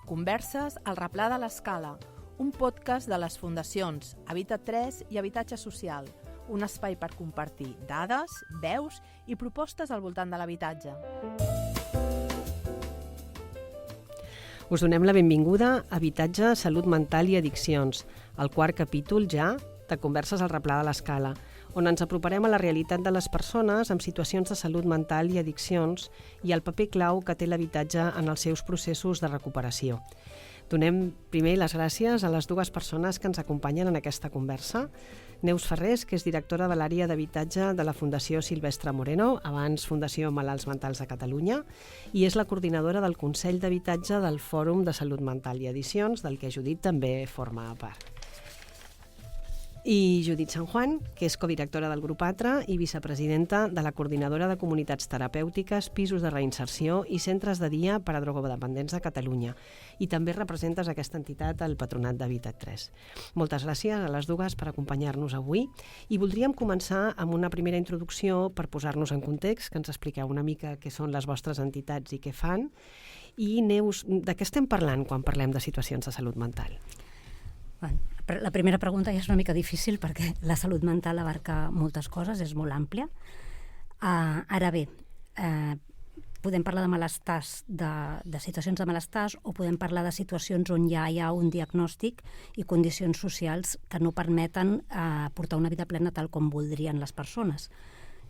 Converses al replà de l'Escala, un podcast de les fundacions Habitat 3 i Habitatge Social, un espai per compartir dades, veus i propostes al voltant de l'habitatge. Us donem la benvinguda a Habitatge, Salut Mental i Addiccions, el quart capítol ja de Converses al replà de l'Escala, on ens aproparem a la realitat de les persones amb situacions de salut mental i addiccions i el paper clau que té l'habitatge en els seus processos de recuperació. Donem primer les gràcies a les dues persones que ens acompanyen en aquesta conversa. Neus Ferrés, que és directora de l'àrea d'habitatge de la Fundació Silvestre Moreno, abans Fundació Malalts Mentals de Catalunya, i és la coordinadora del Consell d'Habitatge del Fòrum de Salut Mental i Addiccions, del que Judit també forma part. I Judit San Juan, que és codirectora del Grup Atra i vicepresidenta de la Coordinadora de Comunitats Terapèutiques, Pisos de Reinserció i Centres de Dia per a Drogodependents de Catalunya. I també representes aquesta entitat al Patronat d'Habitat 3. Moltes gràcies a les dues per acompanyar-nos avui i voldríem començar amb una primera introducció per posar-nos en context, que ens expliqueu una mica què són les vostres entitats i què fan. I Neus, de què estem parlant quan parlem de situacions de salut mental? La primera pregunta ja és una mica difícil perquè la salut mental abarca moltes coses, és molt àmplia. Ara bé, podem parlar de malestars, de situacions de malestars, o podem parlar de situacions on ja hi ha un diagnòstic i condicions socials que no permeten portar una vida plena tal com voldrien les persones.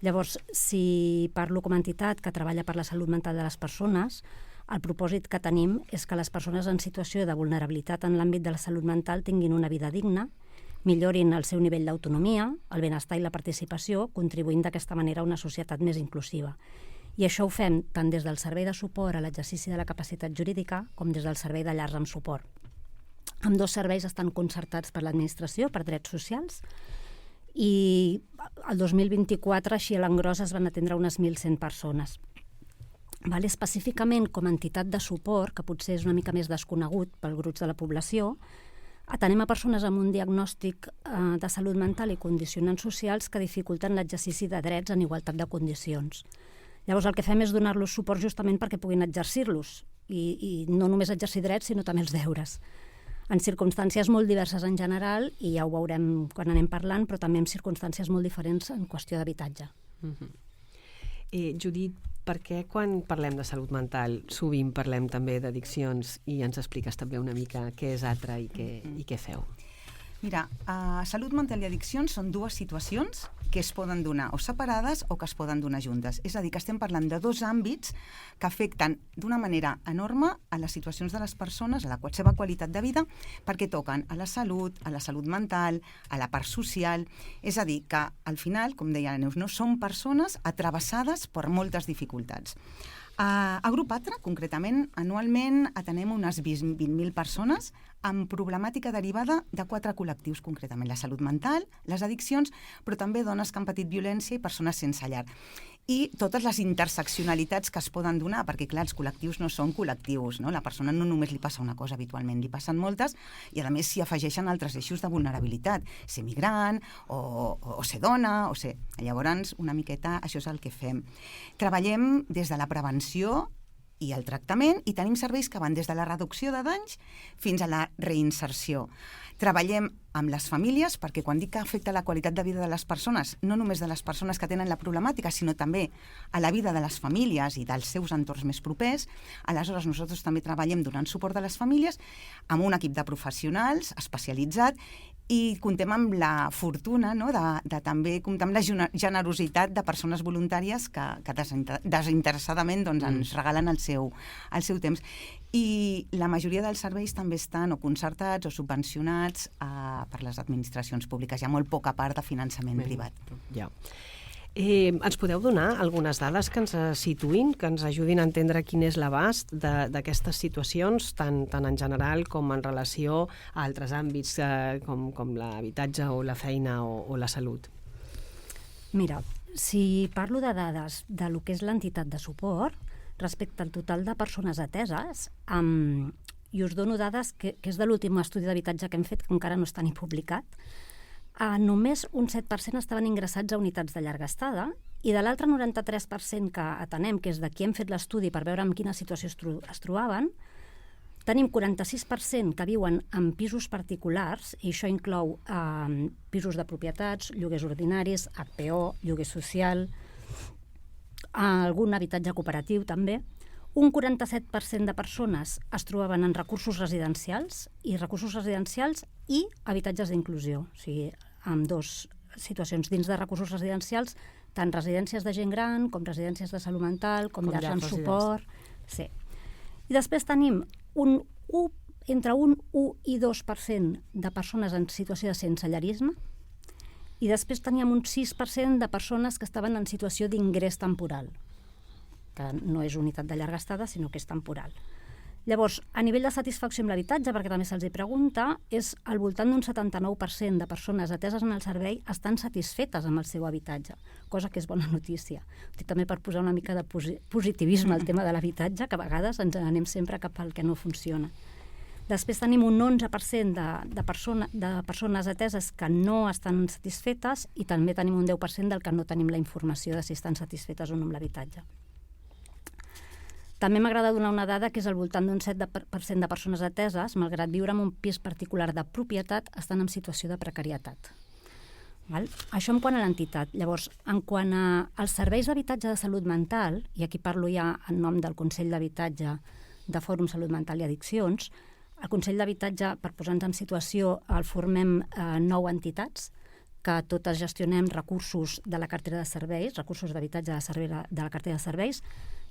Llavors, si parlo com a entitat que treballa per la salut mental de les persones, el propòsit que tenim és que les persones en situació de vulnerabilitat en l'àmbit de la salut mental tinguin una vida digna, millorin el seu nivell d'autonomia, el benestar i la participació, contribuint d'aquesta manera a una societat més inclusiva. I això ho fem tant des del servei de suport a l'exercici de la capacitat jurídica com des del servei de llars amb suport. Ambdós serveis estan concertats per l'administració, per drets socials, i el 2024, així a l'engròs, es van atendre unes 1.100 persones. Específicament, com a entitat de suport, que potser és una mica més desconegut pel grups de la població, atenem a persones amb un diagnòstic de salut mental i condicionants socials que dificulten l'exercici de drets en igualtat de condicions. Llavors, el que fem és donar-los suport justament perquè puguin exercir-los, i no només exercir drets, sinó també els deures. En circumstàncies molt diverses en general, i ja ho veurem quan anem parlant, però també en circumstàncies molt diferents en qüestió d'habitatge. Judit, per què quan parlem de salut mental sovint parlem també d'addiccions i ens expliques també una mica què és Atra i què feu? Mira, salut mental i addiccions són dues situacions que es poden donar o separades o que es poden donar juntes. És a dir, que estem parlant de dos àmbits que afecten d'una manera enorme a les situacions de les persones, a la seva qualitat de vida, perquè toquen a la salut mental, a la part social. És a dir, que al final, com deia la Neus, no són persones atravessades per moltes dificultats. A Grup Atra, concretament, anualment atenem unes 20.000 persones amb problemàtica derivada de 4 col·lectius, concretament la salut mental, les addiccions, però també dones que han patit violència i persones sense llar. I totes les interseccionalitats que es poden donar, perquè clar, els col·lectius no són col·lectius, no? La persona no només li passa una cosa habitualment, li passen moltes, i a més s'hi afegeixen altres eixos de vulnerabilitat, ser migrant, o ser dona, o ser... Llavors, una miqueta, això és el que fem. Treballem des de la prevenció i el tractament, i tenim serveis que van des de la reducció de danys fins a la reinserció. Treballem amb les famílies, perquè quan dic que afecta la qualitat de vida de les persones, no només de les persones que tenen la problemàtica, sinó també a la vida de les famílies i dels seus entorns més propers. Aleshores, nosaltres també treballem donant suport a les famílies amb un equip de professionals especialitzat, i comptem amb la fortuna, no?, de també comptar amb la generositat de persones voluntàries que desinteressadament ens regalen el seu temps. I la majoria dels serveis també estan o concertats o subvencionats per les administracions públiques. Hi ha molt poca part de finançament privat. Ja. Ens podeu donar algunes dades que ens situïn, que ens ajudin a entendre quin és l'abast d'aquestes situacions, tant en general com en relació a altres àmbits com l'habitatge o la feina o la salut? Mira, si parlo de dades de lo que és l'entitat de suport, respecte al total de persones ateses, i us dono dades que és de l'últim estudi d'habitatge que hem fet, que encara no està ni publicat, només un 7% estaven ingressats a unitats de llarga estada, i de l'altre 93% que atenem, que és de qui hem fet l'estudi per veure en quina situació es trobaven, Tenim 46% que viuen en pisos particulars, i això inclou pisos de propietats, lloguers ordinaris, HPO, lloguer social, algun habitatge cooperatiu també. Un 47% de persones es trobaven en recursos residencials i habitatges d'inclusió, o sigui, amb dues situacions dins de recursos residencials, tant residències de gent gran com residències de salut mental, com llars amb suport. Sí. I després tenim entre un 1 i 2% de persones en situació de sensellarisme, i després teníem un 6% de persones que estaven en situació d'ingrés temporal, que no és unitat de llarga estada, sinó que és temporal. Llavors, a nivell de satisfacció amb l'habitatge, perquè també se'ls pregunta, és al voltant d'un 79% de persones ateses en el servei estan satisfetes amb el seu habitatge, cosa que és bona notícia. També per posar una mica de positivisme al tema de l'habitatge, que a vegades ens anem sempre cap al que no funciona. Després tenim un 11% de persones ateses que no estan satisfetes, i també tenim un 10% del que no tenim la informació de si estan satisfetes o no amb l'habitatge. També m'agrada donar una dada que és al voltant d'un 7% de persones ateses, malgrat viure en un pis particular de propietat, estan en situació de precarietat. Això en quant a l'entitat. Llavors, en quant als serveis d'habitatge de salut mental, i aquí parlo ja en nom del Consell d'Habitatge de Fòrum Salut Mental i Addiccions, el Consell d'Habitatge, per posar-nos en situació, el formem 9 entitats, que totes gestionem recursos de la cartera de serveis, recursos d'habitatge de la cartera de serveis.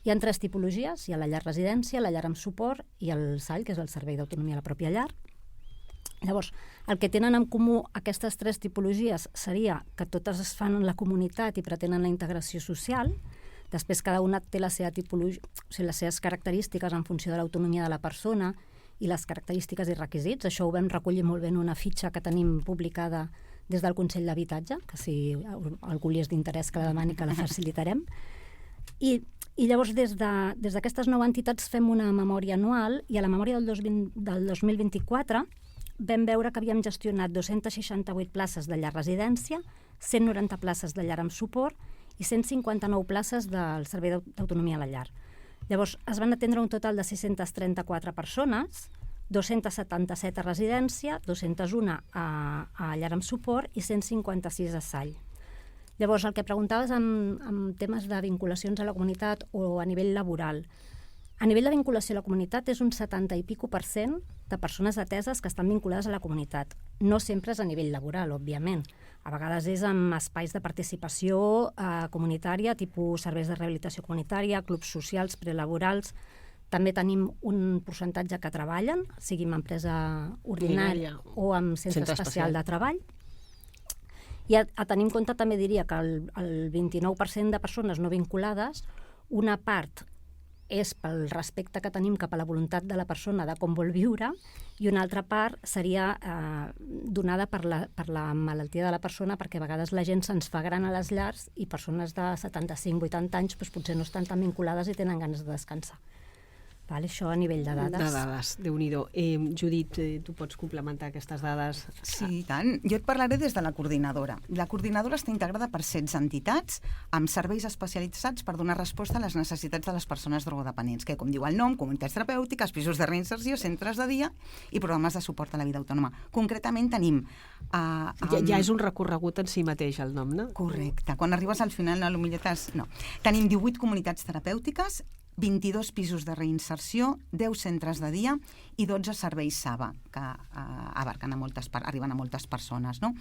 Hi ha 3 tipologies: hi ha la llar residència, la llar amb suport i el SAL, que és el servei d'autonomia a la pròpia llar. Llavors, el que tenen en comú aquestes 3 tipologies seria que totes es fan en la comunitat i pretenen la integració social. Després, cada una té la seva tipologia, o sigui, les seves característiques en funció de l'autonomia de la persona i les característiques i requisits. Això ho vam recollir molt bé en una fitxa que tenim publicada des del Consell d'Habitatge, que si algú li és d'interès que la demani, que la facilitarem. I llavors, des d'aquestes 9 entitats fem una memòria anual, i a la memòria del 2024 vam veure que havíem gestionat 268 places de llar residència, 190 places de llar amb suport i 159 places del servei d'autonomia a la llar. Llavors, es van atendre un total de 634 persones, 277 a residència, 201 a llar amb suport i 156 a SAL. Llavors, el que preguntaves en temes de vinculacions a la comunitat o a nivell laboral. A nivell de vinculació a la comunitat és un 70 i pico % de persones ateses que estan vinculades a la comunitat. No sempre és a nivell laboral, òbviament. A vegades és en espais de participació comunitària, tipus serveis de rehabilitació comunitària, clubs socials, prelaborals. També tenim un percentatge que treballen, sigui en empresa ordinària o en centre especial de treball. I a tenir en compte també diria que el 29% de persones no vinculades, una part és pel respecte que tenim cap a la voluntat de la persona de com vol viure, i una altra part seria donada per la malaltia de la persona, perquè a vegades la gent se'ns fa gran a les llars i persones de 75-80 anys potser no estan tan vinculades i tenen ganes de descansar. Això a nivell de dades. De dades, Déu-n'hi-do. Judit, tu pots complementar aquestes dades? Sí, i tant. Jo et parlaré des de la coordinadora. La coordinadora està integrada per 16 entitats amb serveis especialitzats per donar resposta a les necessitats de les persones drogodependents, que, com diu el nom, comunitats terapèutiques, pisos de reinserció, centres de dia i programes de suport a la vida autònoma. Concretament tenim... Ja és un recorregut en si mateix, el nom, no? Correcte. Quan arribes al final, no. Tenim 18 comunitats terapèutiques, 22 pisos de reinserció, 10 centres de dia i 12 serveis SABA, que abarquen arriben a moltes persones. No?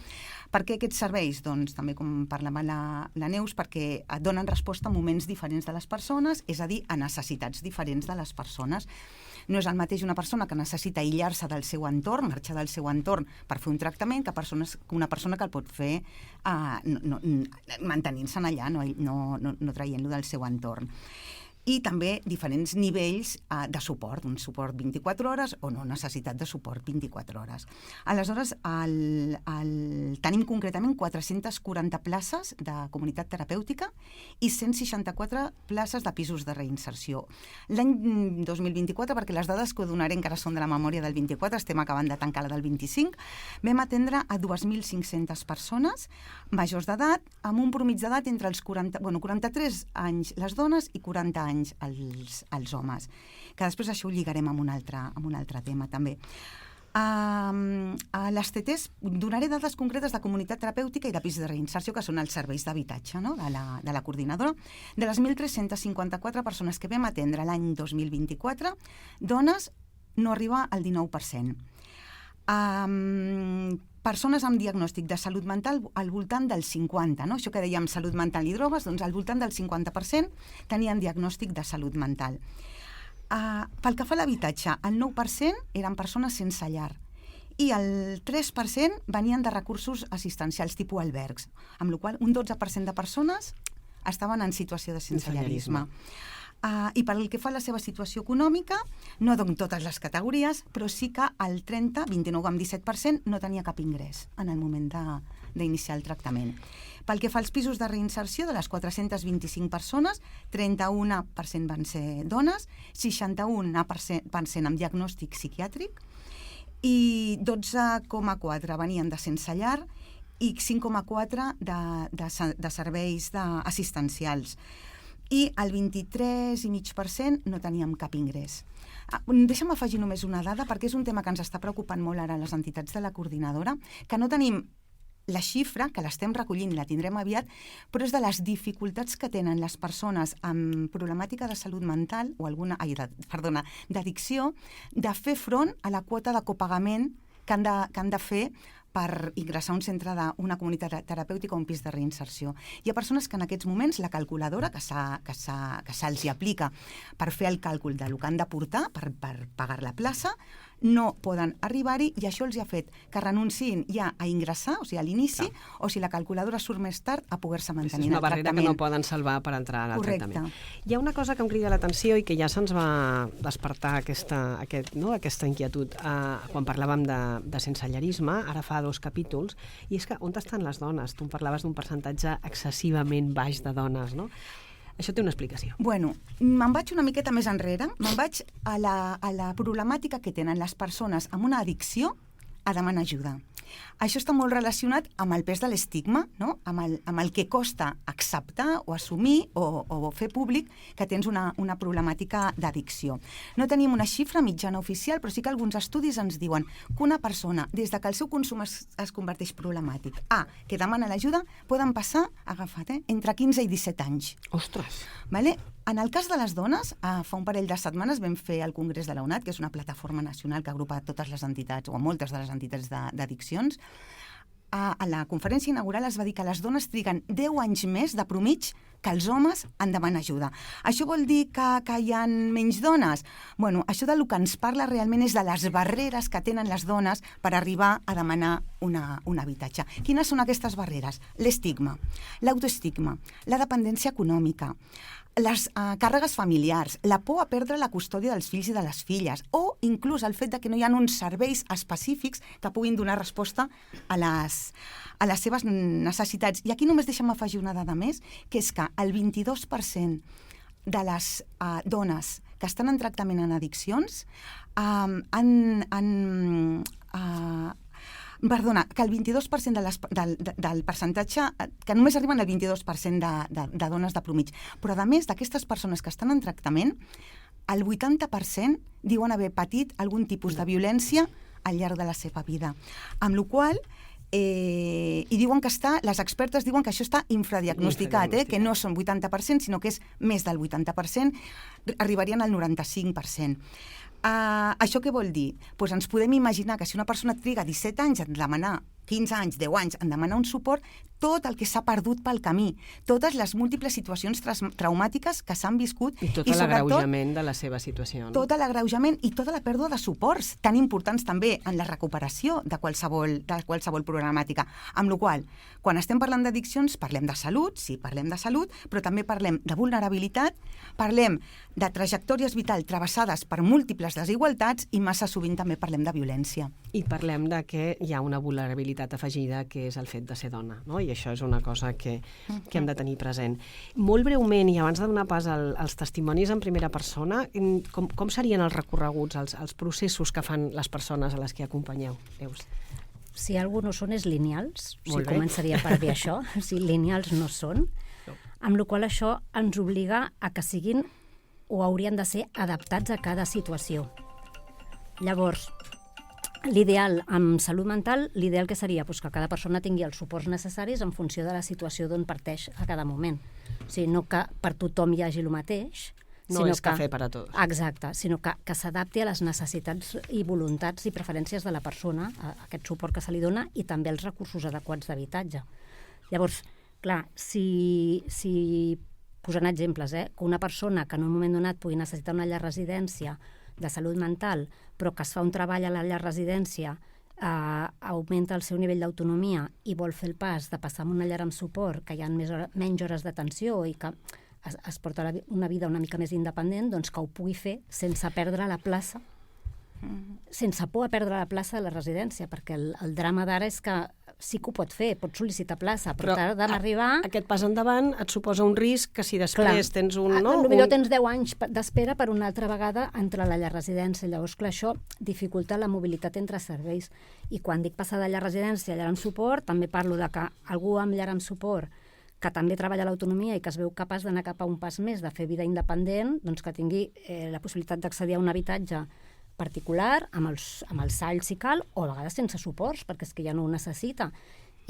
Per què aquests serveis? Doncs també, com parlava la Neus, perquè donen resposta a moments diferents de les persones, és a dir, a necessitats diferents de les persones. No és el mateix una persona que necessita aïllar-se del seu entorn, marxar del seu entorn per fer un tractament, que una persona que el pot fer mantenint-se'n allà, no traient-lo del seu entorn. I també diferents nivells de suport, un suport 24 hores o no necessitat de suport 24 hores. Aleshores, tenim concretament 440 places de comunitat terapèutica i 164 places de pisos de reinserció. L'any 2024, perquè les dades que donaré encara són de la memòria del 24, estem acabant de tancar la del 25, vam atendre a 2.500 persones majors d'edat, amb un promig d'edat entre els 43 anys les dones i 40 anys anys als homes. Que després això ho lligarem amb un altre tema, també. A les TTs donaré dades concretes de comunitat terapèutica i de pis de reinserció, que són els serveis d'habitatge, no? de la coordinadora. De les 1.354 persones que vam atendre l'any 2024, dones no arriba al 19%. Persones amb diagnòstic de salut mental al voltant del 50%, no? Això que dèiem salut mental i drogues, doncs al voltant del 50% tenien diagnòstic de salut mental. Pel que fa a l'habitatge, el 9% eren persones sense llar i el 3% venien de recursos assistencials tipus albergs, amb la qual cosa un 12% de persones estaven en situació de sensellarisme. I pel que fa a la seva situació econòmica, no en totes les categories, però sí que el 29,17% no tenia cap ingrés en el moment d'iniciar el tractament. Pel que fa als pisos de reinserció, de les 425 persones, 31% van ser dones, 61% amb diagnòstic psiquiàtric i 12,4% venien de sense llar i 5,4% de serveis assistencials. I el 23,5% no teníem cap ingrés. Deixa'm afegir només una dada, perquè és un tema que ens està preocupant molt ara a les entitats de la coordinadora, que no tenim la xifra, que l'estem recollint i la tindrem aviat, però és de les dificultats que tenen les persones amb problemàtica de salut mental, o d'addicció, de fer front a la quota de copagament que han de fer per ingressar a un centre d'una comunitat terapèutica o un pis de reinserció. Hi ha persones que en aquests moments la calculadora que se'ls aplica per fer el càlcul del que han de portar per pagar la plaça no poden arribar-hi i això els ha fet que renunciïn ja a ingressar, o sigui, a l'inici, o si la calculadora surt més tard, a poder-se mantenir en el tractament. És una barrera que no poden salvar per entrar al tractament. Hi ha una cosa que em crida l'atenció i que ja se'ns va despertar aquesta inquietud quan parlàvem de sensellarisme, ara fa 2 capítols, i és que on estan les dones? Tu em parlaves d'un percentatge excessivament baix de dones, no? Això té una explicació. Bueno, me'n vaig una miqueta més enrere, me'n vaig a la problemàtica que tenen les persones amb una addicció a demanar ajuda. Això està molt relacionat amb el pes de l'estigma, no? amb el que costa acceptar o assumir o fer públic que tens una problemàtica d'addicció. No tenim una xifra mitjana oficial, però sí que alguns estudis ens diuen que una persona, des que el seu consum es converteix problemàtic, que demana l'ajuda, poden passar, entre 15 i 17 anys. Ostres! Vale? En el cas de les dones, fa un parell de setmanes vam fer el Congrés de la UNAD, que és una plataforma nacional que agrupa totes les entitats, o moltes de les entitats d'addiccions. A la conferència inaugural es va dir que les dones triguen 10 anys més de promig que els homes en demanar ajuda. Això vol dir que hi ha menys dones? Bueno, això del que ens parla realment és de les barreres que tenen les dones per arribar a demanar un habitatge. Quines són aquestes barreres? L'estigma, l'autoestigma, la dependència econòmica, les càrregues familiars, la por a perdre la custòdia dels fills i de les filles, o inclús el fet que no hi ha uns serveis específics que puguin donar resposta a les seves necessitats. I aquí només deixa'm afegir una dada més, que és que el 22% de les dones que estan en tractament en addiccions que el 22% del percentatge, que només arriben al 22% de dones de promig. Però, a més d'aquestes persones que estan en tractament, el 80% diuen haver patit algun tipus de violència al llarg de la seva vida. Amb la qual i diuen que les expertes diuen que això està infradiagnosticat, que no són 80%, sinó que és més del 80%, arribarien al 95%. Això què vol dir? Pues ens podem imaginar que si una persona triga 17 anys en demanar, 15 anys, 10 anys, en demanar un suport, tot el que s'ha perdut pel camí, totes les múltiples situacions traumàtiques que s'han viscut. I tot l'agreujament de la seva situació. Tot l'agreujament i tota la pèrdua de suports tan importants també en la recuperació de qualsevol problemàtica. Amb la qual cosa, quan estem parlant d'addiccions, parlem de salut, sí, parlem de salut, però també parlem de vulnerabilitat, parlem de trajectòries vitals travessades per múltiples desigualtats i massa sovint també parlem de violència. I parlem de que hi ha una vulnerabilitat afegida, que és el fet de ser dona, no? I això és una cosa que hem de tenir present. Molt breument, i abans de donar pas als testimonis en primera persona, com serien els recorreguts, els processos que fan les persones a les que acompanyeu? Neus? Si algú no són, és lineals. Començaria per dir això. Si lineals no són. Amb la qual cosa això ens obliga a que siguin o haurien de ser adaptats a cada situació. Llavors, l'ideal amb salut mental, l'ideal que seria que cada persona tingui els suports necessaris en funció de la situació d'on parteix a cada moment. O sigui, no que per tothom hi hagi el mateix, no és cafè per a tots. Exacte, sinó que s'adapti a les necessitats i voluntats i preferències de la persona, a aquest suport que se li dona i també els recursos adequats d'habitatge. Llavors, clar, si posant exemples, que una persona que en un moment donat pugui necessitar una llar residència de salut mental, però que es fa un treball a la llar residència, augmenta el seu nivell d'autonomia i vol fer el pas de passar a una llar amb suport, que hi ha menys hores d'atenció i que es porta una vida una mica més independent, doncs que ho pugui fer sense perdre la plaça, sense por a perdre la plaça de la residència, perquè el drama d'ara és que sí que ho pot fer, pot sol·licitar plaça, però tarda en arribar... Aquest pas endavant et suposa un risc que si després tens un... Potser tens 10 anys d'espera per una altra vegada entrar a la llar residència. Llavors, clar, això dificulta la mobilitat entre serveis. I quan dic passar de llar residència a llar amb suport, també parlo de que algú amb llar amb suport que també treballa l'autonomia i que es veu capaç d'anar cap a un pas més, de fer vida independent, doncs que tingui la possibilitat d'accedir a un habitatge particular, amb els salls si cal, o a vegades sense suports, perquè és que ja no ho necessita.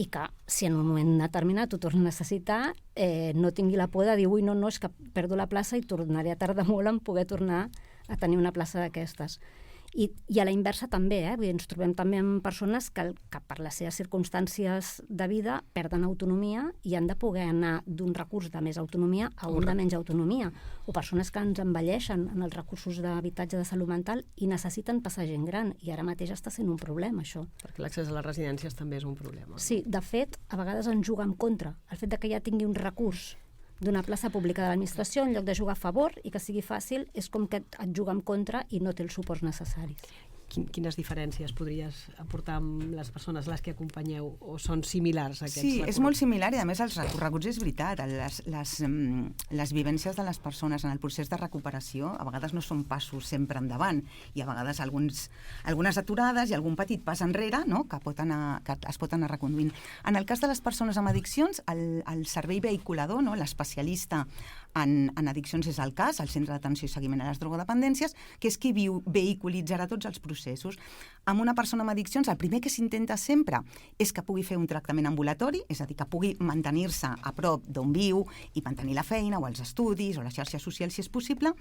I que si en un moment determinat ho torna a necessitar, no tingui la por de dir, ui, no, és que perdo la plaça i tornaré a tardar molt en poder tornar a tenir una plaça d'aquestes. I a la inversa també, vull dir, ens trobem també amb persones que per les seves circumstàncies de vida perden autonomia i han de poder anar d'un recurs de més autonomia a un de menys autonomia. O persones que ens envelleixen en els recursos d'habitatge de salut mental i necessiten passar gent gran. I ara mateix està sent un problema, això. Perquè l'accés a les residències també és un problema. Sí, de fet, a vegades ens juga en contra. El fet que ja tingui un recurs d'una plaça pública de l'administració, en lloc de jugar a favor i que sigui fàcil, és com que et juga en contra i no té els suports necessaris. Quines diferències podries aportar amb les persones les que acompanyeu, o són similars aquests recorreguts? Sí, és molt similar i a més els recorreguts és veritat, les vivències de les persones en el procés de recuperació a vegades no són passos sempre endavant, i a vegades algunes aturades i algun petit pas enrere, no?, que es pot anar reconduint. En el cas de les persones amb addiccions, el servei vehiculador, no?, l'especialista en addiccions és el CAS, el Centre d'Atenció i Seguiment a les Drogodependències, que és qui vehiculitzarà tots els processos. Amb una persona amb addiccions, el primer que s'intenta sempre és que pugui fer un tractament ambulatori, és a dir, que pugui mantenir-se a prop d'on viu i mantenir la feina o els estudis o les xarxes socials si és possible,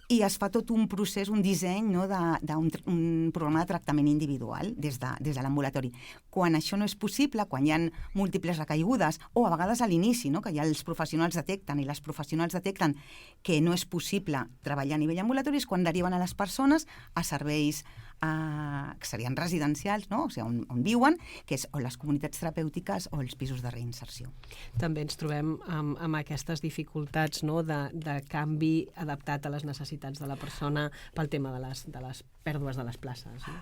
i es fa tot un procés, un disseny, no?, d'un programa de tractament individual des de l'ambulatori. Quan això no és possible, quan hi ha múltiples recaigudes, o a vegades a l'inici, no?, que ja els professionals detecten i les professionals detecten que no és possible treballar a nivell ambulatori, és quan deriven a les persones a serveis que serien residencials, no?, o sigui, on viuen, que és o les comunitats terapèutiques o els pisos de reinserció. També ens trobem amb aquestes dificultats, no?, de canvi adaptat a les necessitats de la persona pel tema de les pèrdues de les places, no?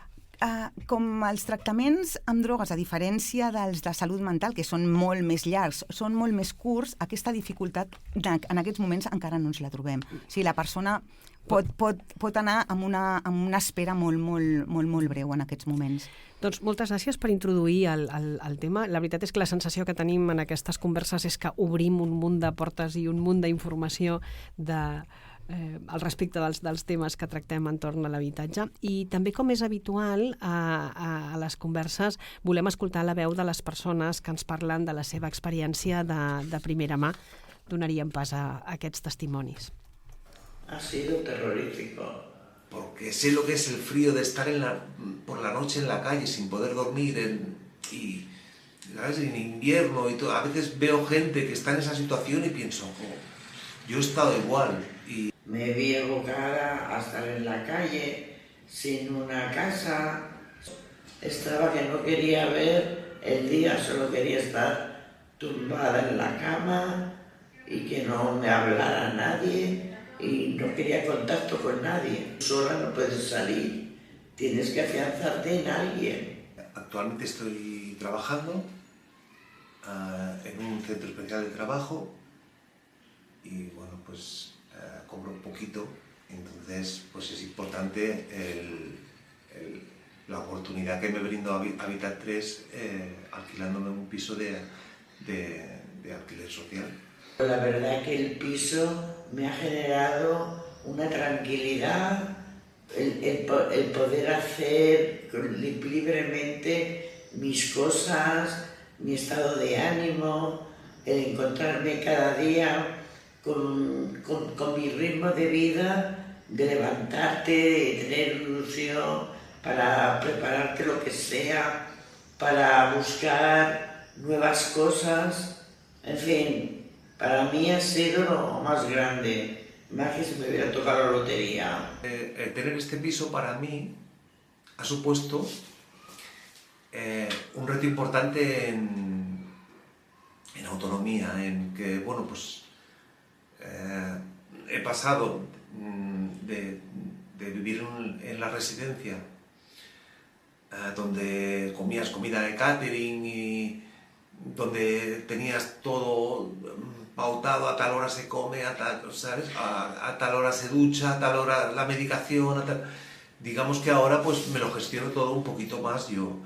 Com els tractaments amb drogues, a diferència dels de salut mental, que són molt més llargs, són molt més curts, aquesta dificultat en aquests moments encara no ens la trobem. O sigui, la persona pot anar amb una espera molt breu en aquests moments. Doncs moltes gràcies per introduir el tema. La veritat és que la sensació que tenim en aquestes converses és que obrim un munt de portes i un munt d'informació al respecte dels temes que tractem entorn a l'habitatge, i també, com és habitual a les converses, volem escoltar la veu de les persones que ens parlen de la seva experiència de primera mà. Donaríem pas a aquests testimonis. Ha sido terrorífico, porque sé lo que es el frío de estar por la noche en la calle sin poder dormir y ¿sabes?, en invierno y todo. A veces veo gente que está en esa situación y pienso, yo he estado igual. Me vi evocada a estar en la calle, sin una casa. Estaba que no quería ver el día, solo quería estar tumbada en la cama y que no me hablara nadie y no quería contacto con nadie. Sola no puedes salir, tienes que afianzarte en alguien. Actualmente estoy trabajando en un centro especial de trabajo y bueno, pues cobro un poquito, entonces pues es importante la oportunidad que me brindó Habitat 3 alquilándome un piso de alquiler social. La verdad que el piso me ha generado una tranquilidad, el poder hacer libremente mis cosas, mi estado de ánimo, el encontrarme cada día con mi ritmo de vida, de levantarte, de tener ilusión para prepararte lo que sea, para buscar nuevas cosas. En fin, para mí ha sido lo más grande, más que si me hubiera tocado la lotería. Tener este piso para mí ha supuesto un reto importante en autonomía, en que, bueno, pues he pasado de vivir en la residencia, donde comías comida de catering y donde tenías todo pautado, a tal hora se come, a tal hora se ducha, a tal hora la medicación, digamos que ahora pues me lo gestiono todo un poquito más yo.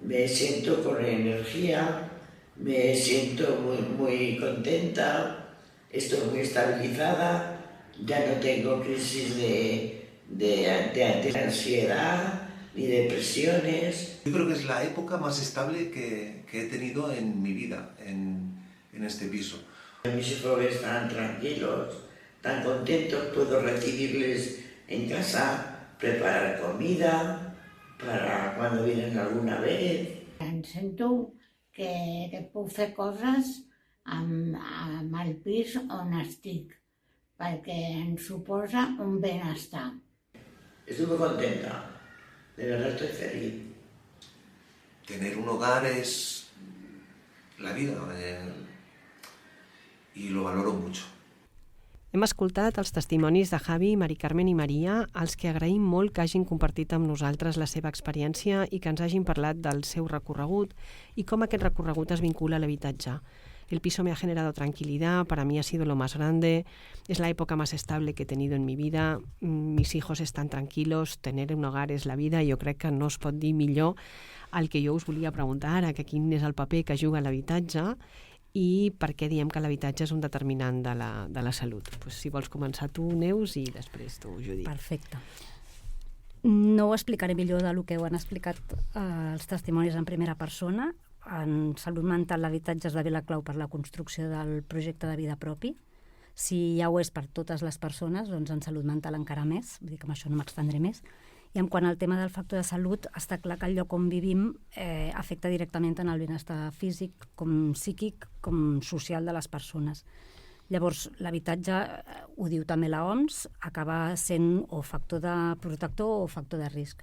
Me siento con energía, me siento muy contenta, estoy muy estabilizada, ya no tengo crisis de ansiedad ni depresiones. Yo creo que es la época más estable que he tenido en mi vida, en este piso. Mis hijos están tranquilos, tan contentos, puedo recibirles en casa, preparar comida para cuando vienen alguna vez. Em sento que puc fer coses amb el pis on estic, perquè em suposa un benestar. Estoy muy contenta, de verdad estoy feliz. Tener un hogar es la vida y lo valoro mucho. Hem escoltat els testimonis de Javi, Mari Carmen i Maria, als que agraïm molt que hagin compartit amb nosaltres la seva experiència i que ens hagin parlat del seu recorregut y cómo aquest recorregut es vincula a l'habitatge. El piso me ha generado tranquilidad, para mí ha sido lo más grande, es la época más estable que he tenido en mi vida, mis hijos están tranquilos, tener un hogar és la vida, jo crec que no es pot dir millor. El que jo us volia preguntar ara, que quin és el paper que juga l'habitatge i per què diem que l'habitatge és un determinant de la salut. Pues, si vols començar tu, Neus, i després tu, Judit. Perfecte. No ho explicaré millor del que ho han explicat els testimonis en primera persona. En salut mental l'habitatge esdevé la clau per la construcció del projecte de vida propi. Si ja ho és per totes les persones, doncs en salut mental encara més, vull dir que amb això no m'extendré més. I en quant al tema del factor de salut, està clar que el lloc on vivim afecta directament tant el benestar físic com psíquic com social de les persones. Llavors, l'habitatge, ho diu també l'OMS, acaba sent o factor de protector o factor de risc.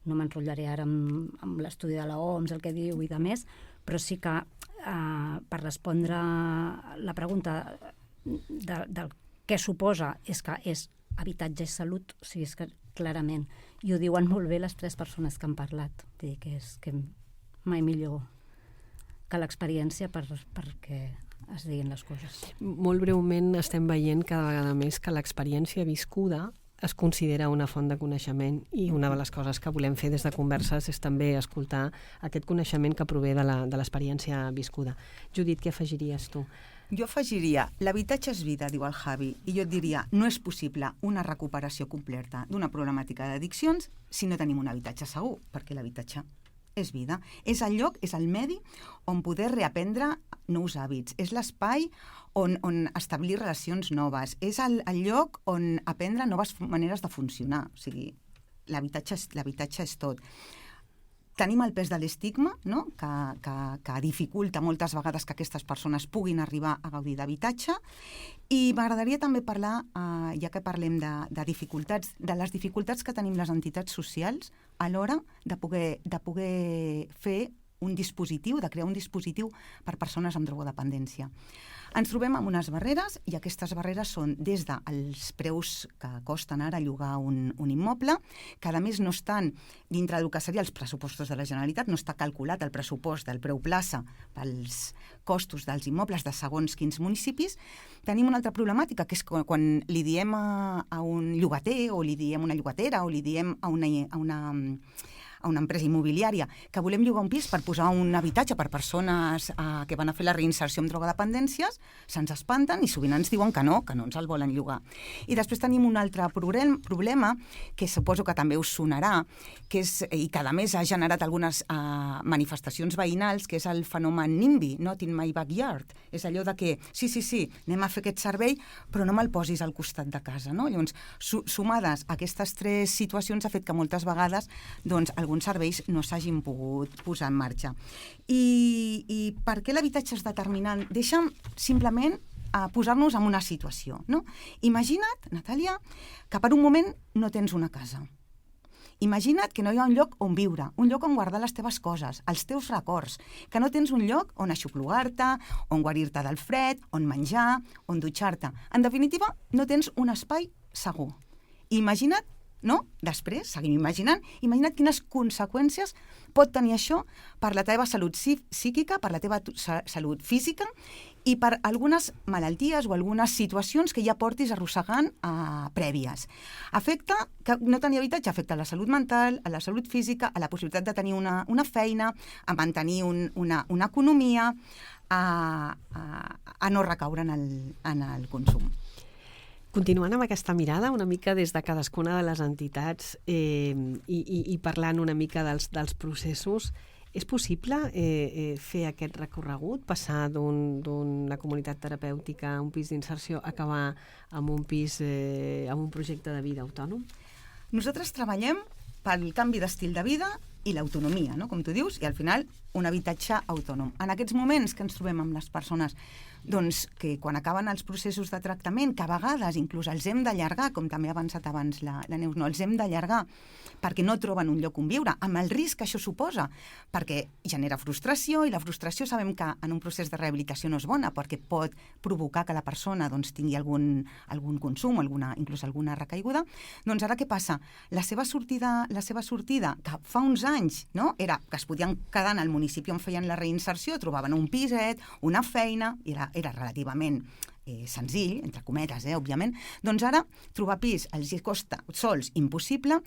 No m'enrotllaré ara amb l'estudi de l'OMS, el que diu i de més, però sí que per respondre la pregunta del què suposa és que és habitatge i salut, o sigui, és que clarament, i ho diuen molt bé les 3 persones que han parlat, vull dir que és que mai millor que l'experiència perquè es diguin les coses. Molt breument estem veient cada vegada més que l'experiència viscuda es considera una font de coneixement i una de les coses que volem fer des de Converses és també escoltar aquest coneixement que prové de l'experiència viscuda. Judit, què afegiries tu? Jo afegiria, l'habitatge és vida, diu el Javi, i jo et diria, no és possible una recuperació completa d'una problemàtica d'addiccions si no tenim un habitatge segur, perquè l'habitatge és vida. És el lloc, és el medi on poder reaprendre nous hàbits. És l'espai on establir relacions noves. És el lloc on aprendre noves maneres de funcionar. O sigui, l'habitatge és tot. Tenim el pes de l'estigma, no? que dificulta moltes vegades que aquestes persones puguin arribar a gaudir d'habitatge. I m'agradaria també parlar, ja que parlem de dificultats, de les dificultats que tenim les entitats socials a l'hora de poder fer un dispositiu, de crear un dispositiu per persones amb drogodependència. Ens trobem amb unes barreres i aquestes barreres són des dels preus que costen ara llogar un immoble, que a més no estan dintre del que serien els pressupostos de la Generalitat, no està calculat el pressupost del preu plaça pels costos dels immobles de segons quins municipis. Tenim una altra problemàtica, que és quan li diem a un llogater o li diem a una llogatera o li diem a una empresa immobiliària, que volem llogar un pis per posar un habitatge per persones que van a fer la reinserció amb drogodependències, se'ns espanten i sovint ens diuen que no ens el volen llogar. I després tenim un altre problema, que suposo que també us sonarà, que és, i que a més ha generat algunes manifestacions veïnals, que és el fenomen NIMBY, Not in my backyard. És allò de que, sí, anem a fer aquest servei, però no me'l posis al costat de casa, no? Llavors, sumades aquestes 3 situacions ha fet que moltes vegades alguns serveis no s'hagin pogut posar en marxa. I per què l'habitatge és determinant? Deixa'm simplement posar-nos en una situació, no? Imagina't, Natàlia, que per un moment no tens una casa. Imagina't que no hi ha un lloc on viure, un lloc on guardar les teves coses, els teus records, que no tens un lloc on aixoplugar-te, on guarir-te del fred, on menjar, on dutxar-te. En definitiva, no tens un espai segur. Imagina't, no? Després, seguim imagina't quines conseqüències pot tenir això per la teva salut psíquica, per la teva salut física i per algunes malalties o algunes situacions que ja portis arrossegant prèvies. Afecta, que no tenir habitatge afecta a la salut mental, a la salut física, a la possibilitat de tenir una feina, a mantenir una economia, a no recaure en el consum. Continuant amb aquesta mirada, una mica des de cadascuna de les entitats i parlant una mica dels processos, és possible fer aquest recorregut, passar d'una comunitat terapèutica a un pis d'inserció, acabar amb un pis, amb un projecte de vida autònom? Nosaltres treballem pel canvi d'estil de vida i l'autonomia, no? Com tu dius, i al final un habitatge autònom. En aquests moments que ens trobem amb les persones que quan acaben els processos de tractament, que a vegades inclús els hem d'allargar, com també ha avançat abans la Neus, no, els hem d'allargar perquè no troben un lloc on viure, amb el risc que això suposa, perquè genera frustració, i la frustració sabem que en un procés de rehabilitació no és bona, perquè pot provocar que la persona tingui algun consum, inclús alguna recaiguda. Doncs ara què passa? La seva sortida, que fa uns anys, no? Era que es podien quedar en el municipi on feien la reinserció, trobaven un piset, una feina, i era relativament senzill, entre cometes, òbviament. Doncs ara trobar pis els costa sols impossible.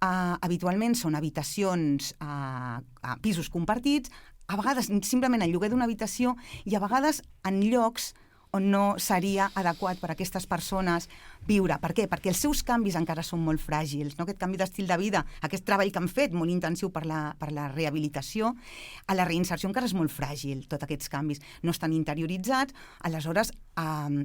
Habitualment són habitacions a pisos compartits, a vegades simplement el lloguer d'una habitació i a vegades en llocs on no seria adequat per a aquestes persones viure. Per què? Perquè els seus canvis encara són molt fràgils, no? Aquest canvi d'estil de vida, aquest treball que han fet, molt intensiu per la rehabilitació, a la reinserció encara és molt fràgil, tots aquests canvis. No estan interioritzats, aleshores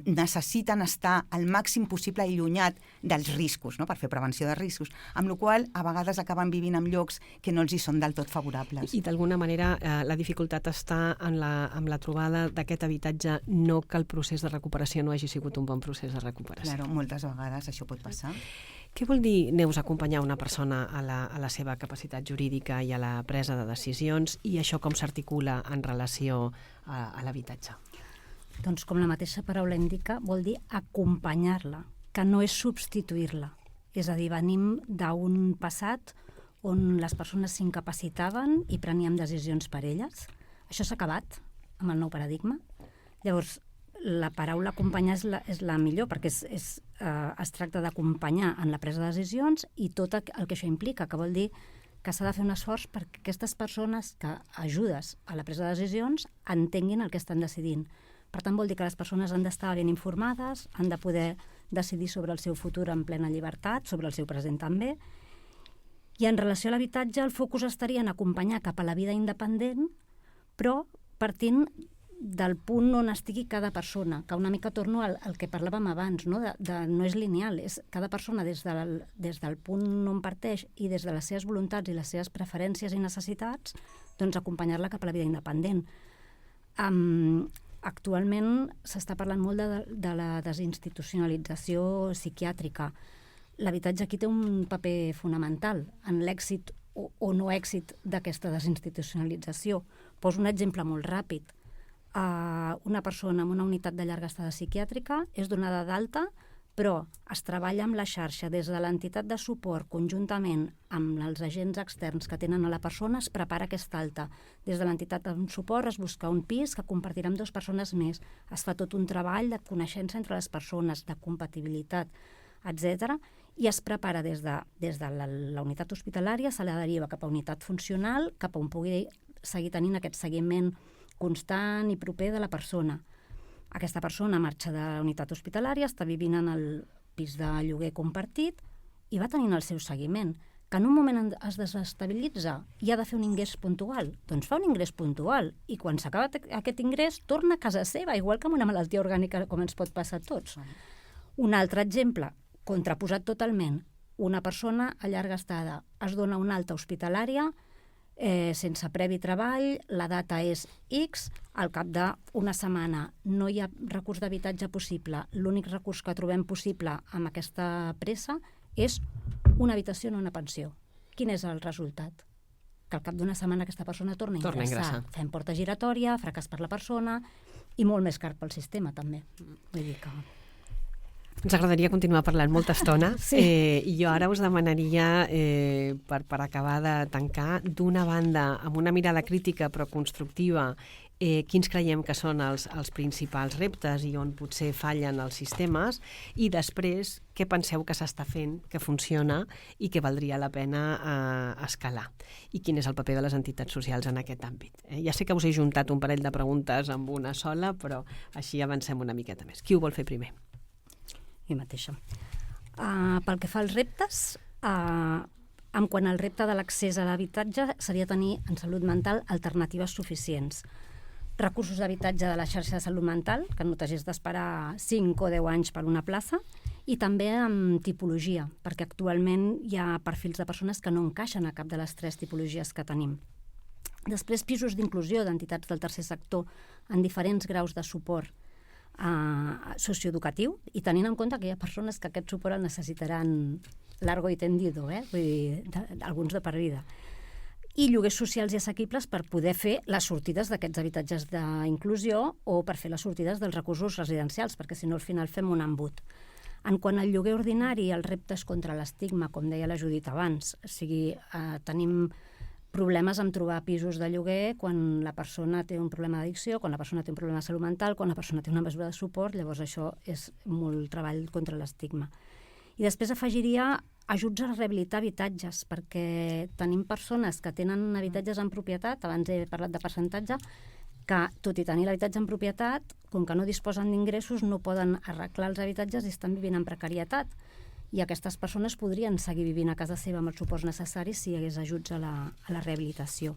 necessiten estar al màxim possible allunyat dels riscos, no? Per fer prevenció de riscos, amb la qual cosa a vegades acaben vivint en llocs que no els hi són del tot favorables. I d'alguna manera la dificultat està en la trobada d'aquest habitatge, no que el procés de recuperació no hagi sigut un bon procés de recuperació. Claro, moltes vegades això pot passar. Què vol dir, Neus, acompanyar una persona a la seva capacitat jurídica i a la presa de decisions, i això com s'articula en relació a l'habitatge? Doncs com la mateixa paraula indica, vol dir acompanyar-la, que no és substituir-la. És a dir, venim d'un passat on les persones s'incapacitaven i preníem decisions per elles. Això s'ha acabat amb el nou paradigma. Llavors, la paraula acompanyar és la millor, perquè es tracta d'acompanyar en la presa de decisions i tot el que això implica, que vol dir que s'ha de fer un esforç perquè aquestes persones que ajudes a la presa de decisions entenguin el que estan decidint. Per tant, vol dir que les persones han d'estar ben informades, han de poder decidir sobre el seu futur en plena llibertat, sobre el seu present també, i en relació a l'habitatge el focus estaria en acompanyar cap a la vida independent, però partint del punt on estigui cada persona, que una mica torno al que parlàvem abans, no? No és lineal, és cada persona des del punt on parteix i des de les seves voluntats i les seves preferències i necessitats, doncs acompanyar-la cap a la vida independent. Actualment s'està parlant molt de la desinstitucionalització psiquiàtrica. L'habitatge aquí té un paper fonamental en l'èxit o no èxit d'aquesta desinstitucionalització. Poso un exemple molt ràpid. Una persona amb una unitat de llarga estada psiquiàtrica és donada d'alta, però es treballa amb la xarxa des de l'entitat de suport conjuntament amb els agents externs que tenen a la persona, es prepara aquesta alta. Des de l'entitat de suport es busca un pis que compartirà amb 2 persones més. Es fa tot un treball de coneixença entre les persones, de compatibilitat, etc. i es prepara des de la unitat hospitalària, se la deriva cap a unitat funcional, cap a on pugui seguir tenint aquest seguiment constant i proper de la persona. Aquesta persona marxa de la unitat hospitalària, està vivint en el pis de lloguer compartit i va tenint el seu seguiment. Que en un moment es desestabilitza i ha de fer un ingrés puntual, doncs fa un ingrés puntual i quan s'acaba aquest ingrés torna a casa seva, igual que amb una malaltia orgànica com ens pot passar a tots. Un altre exemple, contraposat totalment, una persona a llarga estada es dona una alta hospitalària sense previ treball, la data és X, al cap d'una setmana no hi ha recurs d'habitatge possible, l'únic recurs que trobem possible amb aquesta pressa és una habitació en una pensió. Quin és el resultat? Que al cap d'una setmana aquesta persona torna a ingressar. Fem porta giratòria, fracàs per la persona i molt més car pel sistema, també. Vull dir que... Ens agradaria continuar parlant molta estona. I jo ara us demanaria, per acabar de tancar, d'una banda, amb una mirada crítica però constructiva, quins creiem que són els principals reptes i on potser fallen els sistemes, i després què penseu que s'està fent, que funciona i que valdria la pena escalar, i quin és el paper de les entitats socials en aquest àmbit. Ja sé que us he juntat un parell de preguntes amb una sola, però així avancem una miqueta més. Qui ho vol fer primer? Jo mateixa. Pel que fa als reptes, quant al repte de l'accés a l'habitatge seria tenir en salut mental alternatives suficients. Recursos d'habitatge de la xarxa de salut mental, que no t'hagis d'esperar 5 o 10 anys per una plaça, i també amb tipologia, perquè actualment hi ha perfils de persones que no encaixen a cap de les 3 tipologies que tenim. Després, pisos d'inclusió d'entitats del tercer sector en diferents graus de suport socioeducatiu, i tenint en compte que hi ha persones que aquest suport el necessitaran largo i tendido, vull dir, alguns de per vida. I lloguers socials i assequibles per poder fer les sortides d'aquests habitatges d'inclusió o per fer les sortides dels recursos residencials, perquè si no al final fem un embut. En quant al lloguer ordinari, els reptes contra l'estigma, com deia la Judit abans, o sigui, tenim problemes amb trobar pisos de lloguer quan la persona té un problema d'addicció, quan la persona té un problema de salut mental, quan la persona té una mesura de suport, llavors això és molt treball contra l'estigma. I després afegiria ajuts a rehabilitar habitatges, perquè tenim persones que tenen habitatges en propietat, abans he parlat de percentatge, que tot i tenir l'habitatge en propietat, com que no disposen d'ingressos, no poden arreglar els habitatges i estan vivint en precarietat. I aquestes persones podrien seguir vivint a casa seva amb els suports necessaris si hi hagués ajuts a la rehabilitació.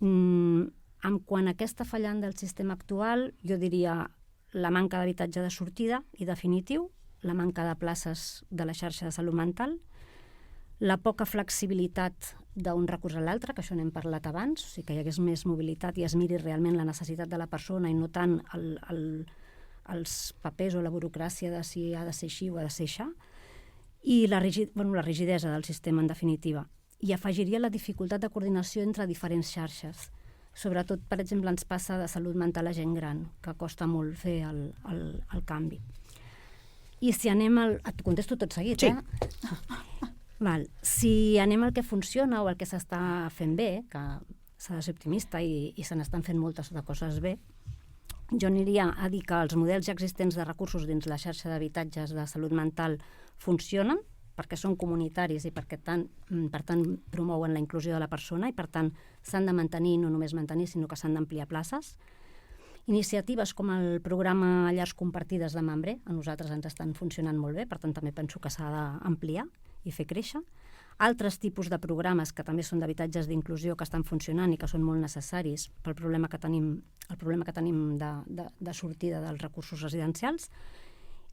En quant a aquesta fallant del sistema actual, jo diria la manca d'habitatge de sortida i definitiu, la manca de places de la xarxa de salut mental, la poca flexibilitat d'un recurs a l'altre, que això n'hem parlat abans, o sigui que hi hagués més mobilitat i es miri realment la necessitat de la persona i no tant els papers o la burocràcia de si ha de ser així o ha de ser això, i la rigidesa del sistema, en definitiva. I afegiria la dificultat de coordinació entre diferents xarxes. Sobretot, per exemple, ens passa de salut mental a gent gran, que costa molt fer el canvi. I si anem et contesto tot seguit, sí. Val. Si anem al que funciona o al que s'està fent bé, que s'ha de ser optimista i se n'estan fent moltes de coses bé, jo aniria a dir que els models ja existents de recursos dins la xarxa d'habitatges de salut mental funcionen, perquè són comunitaris i perquè per tant promouen la inclusió de la persona i per tant s'han de mantenir, no només mantenir, sinó que s'han d'ampliar places. Iniciatives com el programa Llars Compartides de Mambré a nosaltres ens estan funcionant molt bé, per tant també penso que s'ha d'ampliar i fer créixer. Altres tipus de programes que també són d'habitatges d'inclusió que estan funcionant i que són molt necessaris pel problema que tenim de sortida dels recursos residencials.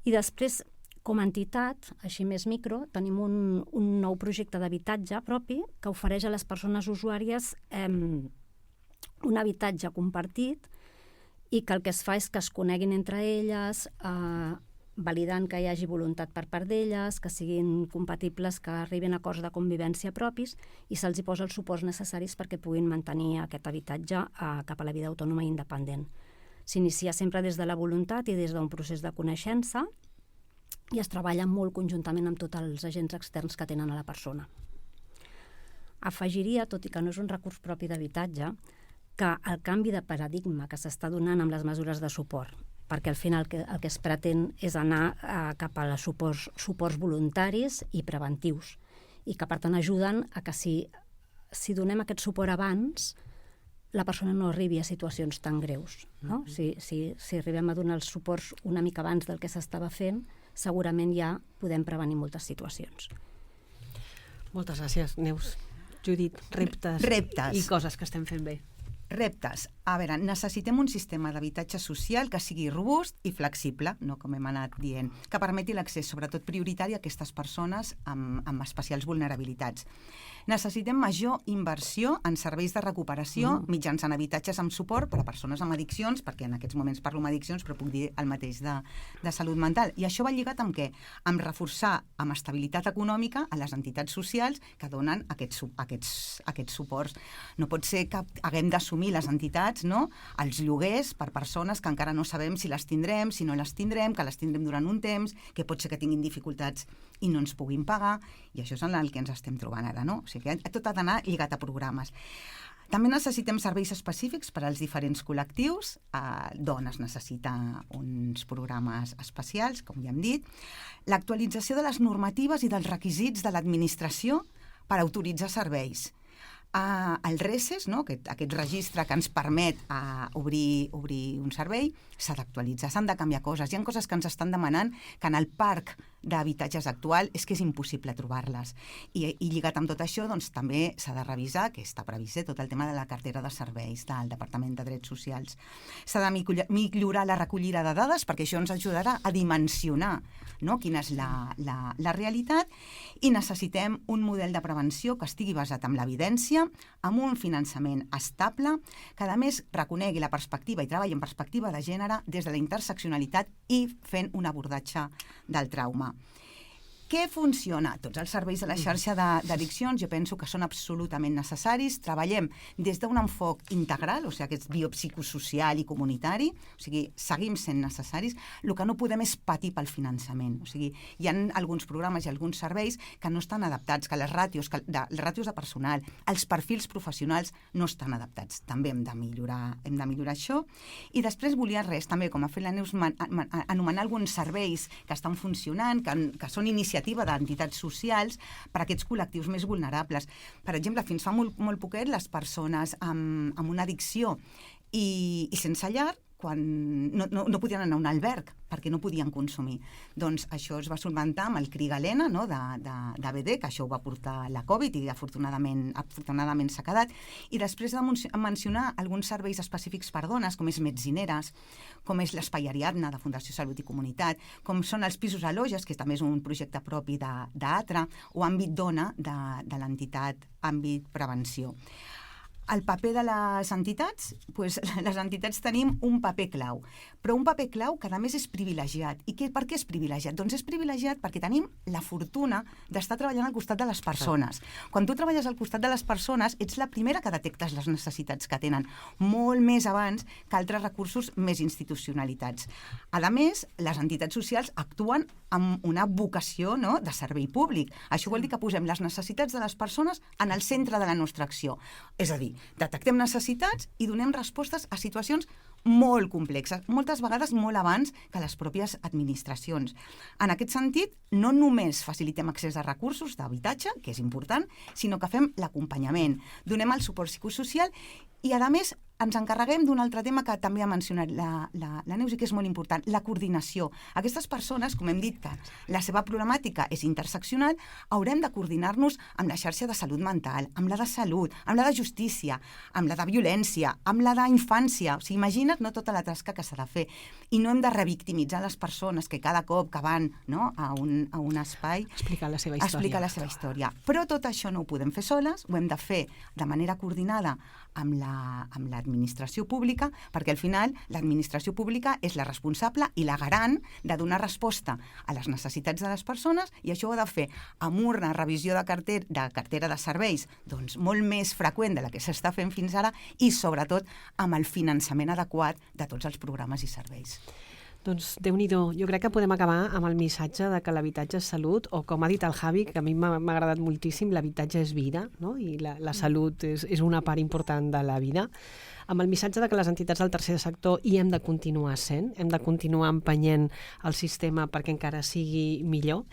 I després, com a entitat, així més micro, tenim un nou projecte d'habitatge propi que ofereix a les persones usuàries un habitatge compartit i que el que es fa és que es coneguin entre elles, validant que hi hagi voluntat per part d'elles, que siguin compatibles, que arribin a acords de convivència propis i se'ls hi posa els suports necessaris perquè puguin mantenir aquest habitatge cap a la vida autònoma i independent. S'inicia sempre des de la voluntat i des d'un procés de coneixença i es treballa molt conjuntament amb tots els agents externs que tenen a la persona. Afegiria, tot i que no és un recurs propi d'habitatge, que el canvi de paradigma que s'està donant amb les mesures de suport perquè al final el que es pretén és anar cap a suports voluntaris i preventius, i que per tant ajuden a que si donem aquest suport abans, la persona no arribi a situacions tan greus. No? Si arribem a donar els suports una mica abans del que s'estava fent, segurament ja podem prevenir moltes situacions. Moltes gràcies, Neus. Judit, reptes i coses que estem fent bé. Reptes. A veure, necessitem un sistema d'habitatge social que sigui robust i flexible, no com hem anat dient, que permeti l'accés, sobretot prioritari, a aquestes persones amb especials vulnerabilitats. Necessitem major inversió en serveis de recuperació mitjançant habitatges amb suport per a persones amb addiccions, perquè en aquests moments parlo amb addiccions, però puc dir el mateix de salut mental. I això va lligat amb què? Amb reforçar amb estabilitat econòmica a les entitats socials que donen aquests suports. No pot ser que haguem d'assumir les entitats, no?, els lloguers per persones que encara no sabem si les tindrem, si no les tindrem, que les tindrem durant un temps, que pot ser que tinguin dificultats i no ens puguin pagar, i això és en el que ens estem trobant ara, no? O sigui que tot ha d'anar lligat a programes. També necessitem serveis específics per als diferents col·lectius. Dones necessita uns programes especials, com ja hem dit. L'actualització de les normatives i dels requisits de l'administració per autoritzar serveis. El RESES, no?, aquest registre que ens permet obrir un servei, s'ha d'actualitzar, s'han de canviar coses. Hi ha coses que ens estan demanant que en el parc d'habitatges actual és que és impossible trobar-les. I lligat amb tot això, doncs, també s'ha de revisar, que està previst, tot el tema de la cartera de serveis del Departament de Drets Socials. S'ha de millorar la recollida de dades, perquè això ens ajudarà a dimensionar, no?, quina és la realitat, i necessitem un model de prevenció que estigui basat en l'evidència, amb un finançament estable, que a més reconegui la perspectiva i treballi en perspectiva de gènere des de la interseccionalitat i fent un abordatge del trauma. Què funciona? Tots els serveis de la xarxa d'addiccions jo penso que són absolutament necessaris. Treballem des d'un enfoc integral, o sigui, que és biopsicosocial i comunitari, o sigui, seguim sent necessaris. El que no podem és patir pel finançament. O sigui, hi ha alguns programes i alguns serveis que no estan adaptats, que les ràtios de personal, els perfils professionals no estan adaptats. També hem de millorar això. I després volia també, com ha fet la Neus, anomenar alguns serveis que estan funcionant, que són iniciatives d'entitats socials per a aquests col·lectius més vulnerables. Per exemple, fins fa molt poquet, les persones amb una addicció i sense llar, quan no podien anar a un alberg perquè no podien consumir. Doncs això es va solventar amb el CRI Galena, no?, d'ABD, que això ho va portar la Covid i afortunadament s'ha quedat. I després de mencionar alguns serveis específics per dones, com és Metzineres, com és l'Espai Ariadna, de Fundació Salut i Comunitat, com són els pisos Aloges, que també és un projecte propi d'ATRA, o Àmbit Dona, de l'entitat Àmbit Prevenció. El paper de les entitats, doncs les entitats tenim un paper clau, però un paper clau que a més és privilegiat. I per què és privilegiat? Doncs és privilegiat perquè tenim la fortuna d'estar treballant al costat de les persones. Quan tu treballes al costat de les persones, ets la primera que detectes les necessitats que tenen, molt més abans que altres recursos més institucionalitzats. A més, les entitats socials actuen amb una vocació, no?, de servei públic. Això vol dir que posem les necessitats de les persones en el centre de la nostra acció. És a dir, detectem necessitats i donem respostes a situacions molt complexes, moltes vegades molt abans que les pròpies administracions. En aquest sentit, no només facilitem accés a recursos d'habitatge, que és important, sinó que fem l'acompanyament, donem el suport psicosocial i, a més, ens encarreguem d'un altre tema que també ha mencionat la Neus i que és molt important, la coordinació. Aquestes persones, com hem dit que la seva problemàtica és interseccional, haurem de coordinar-nos amb la xarxa de salut mental, amb la de salut, amb la de justícia, amb la de violència, amb la d'infància. O sigui, imagina't, no, tota la tasca que s'ha de fer. I no hem de revictimitzar les persones que cada cop que van, no, a un espai explicar la seva història. Però tot això no ho podem fer soles, ho hem de fer de manera coordinada amb l'administració pública, perquè al final l'administració pública és la responsable i la garant de donar resposta a les necessitats de les persones, i això ho ha de fer amb una revisió de cartera de serveis doncs molt més freqüent de la que s'està fent fins ara, i sobretot amb el finançament adequat de tots els programes i serveis. Doncs Déu-n'hi-do, jo crec que podem acabar amb el missatge de que l'habitatge és salut, o com ha dit el Javi, que a mi m'ha agradat moltíssim, l'habitatge és vida, no? I la salut és una part important de la vida, amb el missatge de que les entitats del tercer sector hi hem de continuar sent, hem de continuar empenyent el sistema perquè encara sigui millor,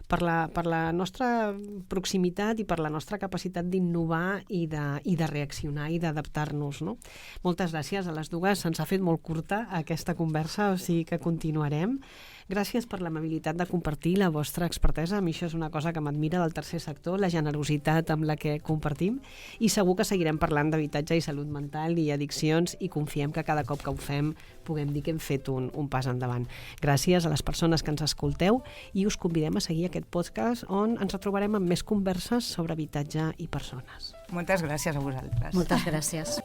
per la nostra proximitat i per la nostra capacitat d'innovar i de reaccionar i d'adaptar-nos, no? Moltes gràcies a les dues, se'ns ha fet molt curta aquesta conversa, o sigui que continuarem. Gràcies per l'amabilitat de compartir la vostra expertesa. A mi això és una cosa que m'admira del tercer sector, la generositat amb la que compartim, i segur que seguirem parlant d'habitatge i salut mental i addiccions, i confiem que cada cop que ho fem puguem dir que hem fet un pas endavant. Gràcies a les persones que ens escolteu i us convidem a seguir aquest podcast on ens retrobarem amb més converses sobre habitatge i persones. Moltes gràcies a vosaltres. Moltes gràcies.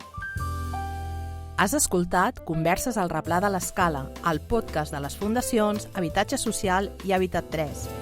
Has escoltat Converses al Replà de l'Escala, el podcast de les fundacions Habitatge Social i Habitat 3.